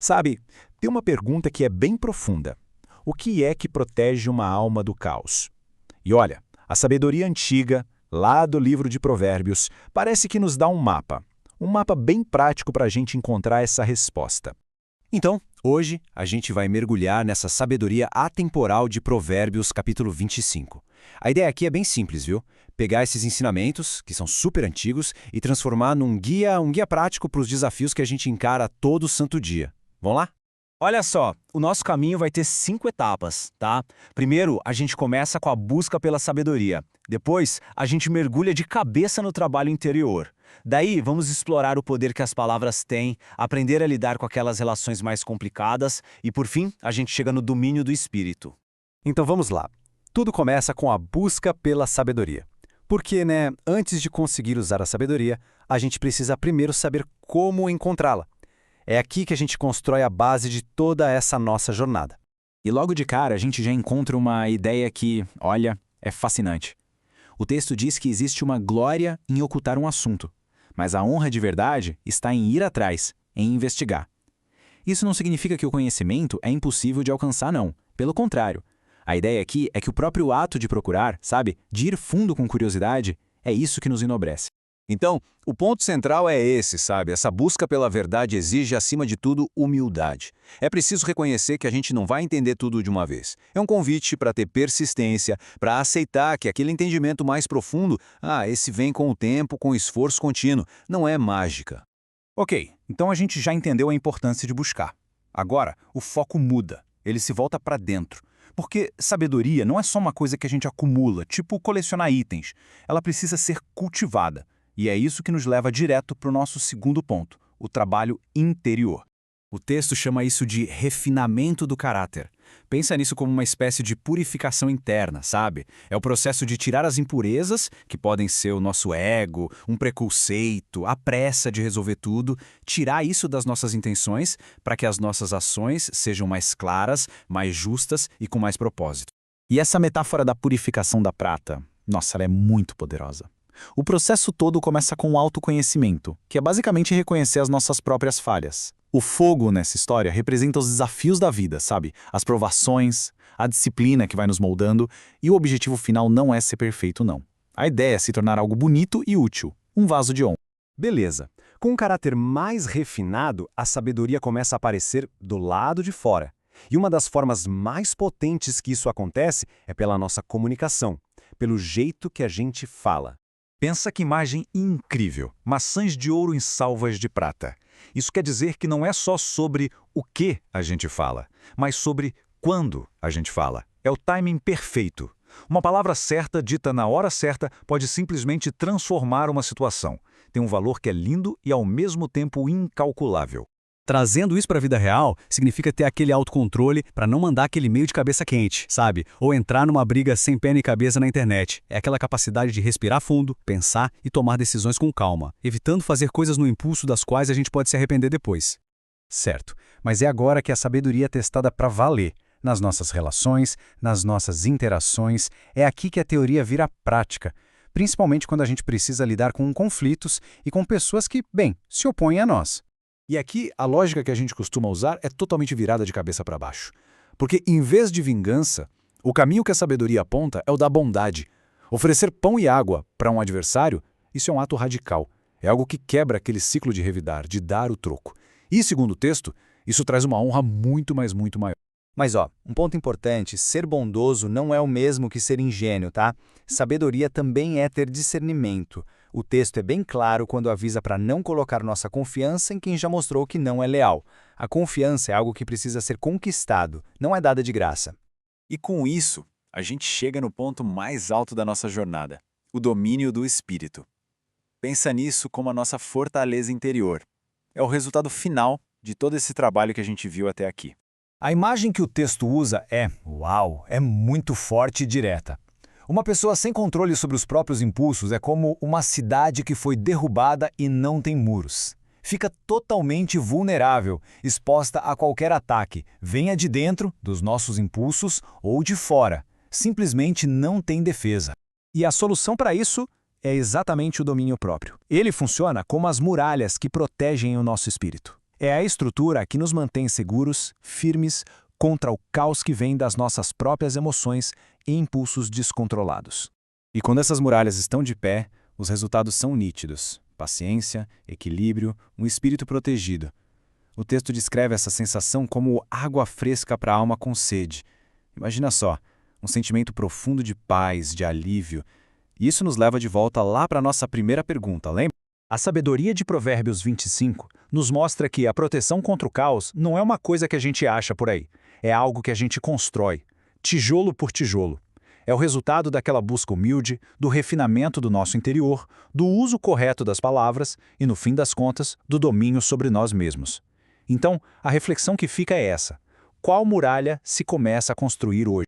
Sabe, tem uma pergunta que é bem profunda. O que é que protege uma alma do caos? E olha, a sabedoria antiga, lá do livro de Provérbios, parece que nos dá um mapa bem prático para a gente encontrar essa resposta. Então, hoje, a gente vai mergulhar nessa sabedoria atemporal de Provérbios, capítulo 25. A ideia aqui é bem simples, viu? Pegar esses ensinamentos, que são super antigos, e transformar num guia prático para os desafios que a gente encara todo santo dia. Vamos lá? Olha só, o nosso caminho vai ter 5 etapas, tá? Primeiro, a gente começa com a busca pela sabedoria. Depois, a gente mergulha de cabeça no trabalho interior. Daí, vamos explorar o poder que as palavras têm, aprender a lidar com aquelas relações mais complicadas e, por fim, a gente chega no domínio do espírito. Então vamos lá. Tudo começa com a busca pela sabedoria. Porque, antes de conseguir usar a sabedoria, a gente precisa primeiro saber como encontrá-la. É aqui que a gente constrói a base de toda essa nossa jornada. E logo de cara a gente já encontra uma ideia que, olha, é fascinante. O texto diz que existe uma glória em ocultar um assunto, mas a honra de verdade está em ir atrás, em investigar. Isso não significa que o conhecimento é impossível de alcançar, não. Pelo contrário. A ideia aqui é que o próprio ato de procurar, de ir fundo com curiosidade, é isso que nos enobrece. Então, o ponto central é esse, essa busca pela verdade exige, acima de tudo, humildade. É preciso reconhecer que a gente não vai entender tudo de uma vez. É um convite para ter persistência, para aceitar que aquele entendimento mais profundo, esse vem com o tempo, com esforço contínuo, não é mágica. Ok, então a gente já entendeu a importância de buscar. Agora, o foco muda, ele se volta para dentro. Porque sabedoria não é só uma coisa que a gente acumula, tipo colecionar itens. Ela precisa ser cultivada. E é isso que nos leva direto para o nosso segundo ponto, o trabalho interior. O texto chama isso de refinamento do caráter. Pensa nisso como uma espécie de purificação interna, sabe? É o processo de tirar as impurezas, que podem ser o nosso ego, um preconceito, a pressa de resolver tudo, tirar isso das nossas intenções para que as nossas ações sejam mais claras, mais justas e com mais propósito. E essa metáfora da purificação da prata, nossa, ela é muito poderosa. O processo todo começa com o autoconhecimento, que é basicamente reconhecer as nossas próprias falhas. O fogo nessa história representa os desafios da vida, as provações, a disciplina que vai nos moldando, e o objetivo final não é ser perfeito, não. A ideia é se tornar algo bonito e útil, um vaso de honra. Beleza. Com um caráter mais refinado, a sabedoria começa a aparecer do lado de fora. E uma das formas mais potentes que isso acontece é pela nossa comunicação, pelo jeito que a gente fala. Pensa que imagem incrível, maçãs de ouro em salvas de prata. Isso quer dizer que não é só sobre o que a gente fala, mas sobre quando a gente fala. É o timing perfeito. Uma palavra certa, dita na hora certa, pode simplesmente transformar uma situação. Tem um valor que é lindo e ao mesmo tempo incalculável. Trazendo isso para a vida real, significa ter aquele autocontrole para não mandar aquele e-mail de cabeça quente, Ou entrar numa briga sem pé nem cabeça na internet. É aquela capacidade de respirar fundo, pensar e tomar decisões com calma, evitando fazer coisas no impulso das quais a gente pode se arrepender depois. Certo, mas é agora que a sabedoria é testada para valer. Nas nossas relações, nas nossas interações, é aqui que a teoria vira prática. Principalmente quando a gente precisa lidar com conflitos e com pessoas que, se opõem a nós. E aqui, a lógica que a gente costuma usar é totalmente virada de cabeça para baixo. Porque, em vez de vingança, o caminho que a sabedoria aponta é o da bondade. Oferecer pão e água para um adversário, isso é um ato radical. É algo que quebra aquele ciclo de revidar, de dar o troco. E, segundo o texto, isso traz uma honra muito maior. Mas um ponto importante, ser bondoso não é o mesmo que ser ingênuo, tá? Sabedoria também é ter discernimento. O texto é bem claro quando avisa para não colocar nossa confiança em quem já mostrou que não é leal. A confiança é algo que precisa ser conquistado, não é dada de graça. E com isso, a gente chega no ponto mais alto da nossa jornada, o domínio do espírito. Pensa nisso como a nossa fortaleza interior. É o resultado final de todo esse trabalho que a gente viu até aqui. A imagem que o texto usa é muito forte e direta. Uma pessoa sem controle sobre os próprios impulsos é como uma cidade que foi derrubada e não tem muros. Fica totalmente vulnerável, exposta a qualquer ataque, venha de dentro, dos nossos impulsos, ou de fora. Simplesmente não tem defesa. E a solução para isso é exatamente o domínio próprio. Ele funciona como as muralhas que protegem o nosso espírito. É a estrutura que nos mantém seguros, firmes, contra o caos que vem das nossas próprias emoções e impulsos descontrolados. E quando essas muralhas estão de pé, os resultados são nítidos: paciência, equilíbrio, um espírito protegido. O texto descreve essa sensação como água fresca para a alma com sede. Imagina só, um sentimento profundo de paz, de alívio. E isso nos leva de volta lá para a nossa primeira pergunta, lembra? A sabedoria de Provérbios 25 nos mostra que a proteção contra o caos não é uma coisa que a gente acha por aí. É algo que a gente constrói, tijolo por tijolo. É o resultado daquela busca humilde, do refinamento do nosso interior, do uso correto das palavras e, no fim das contas, do domínio sobre nós mesmos. Então, a reflexão que fica é essa: qual muralha se começa a construir hoje?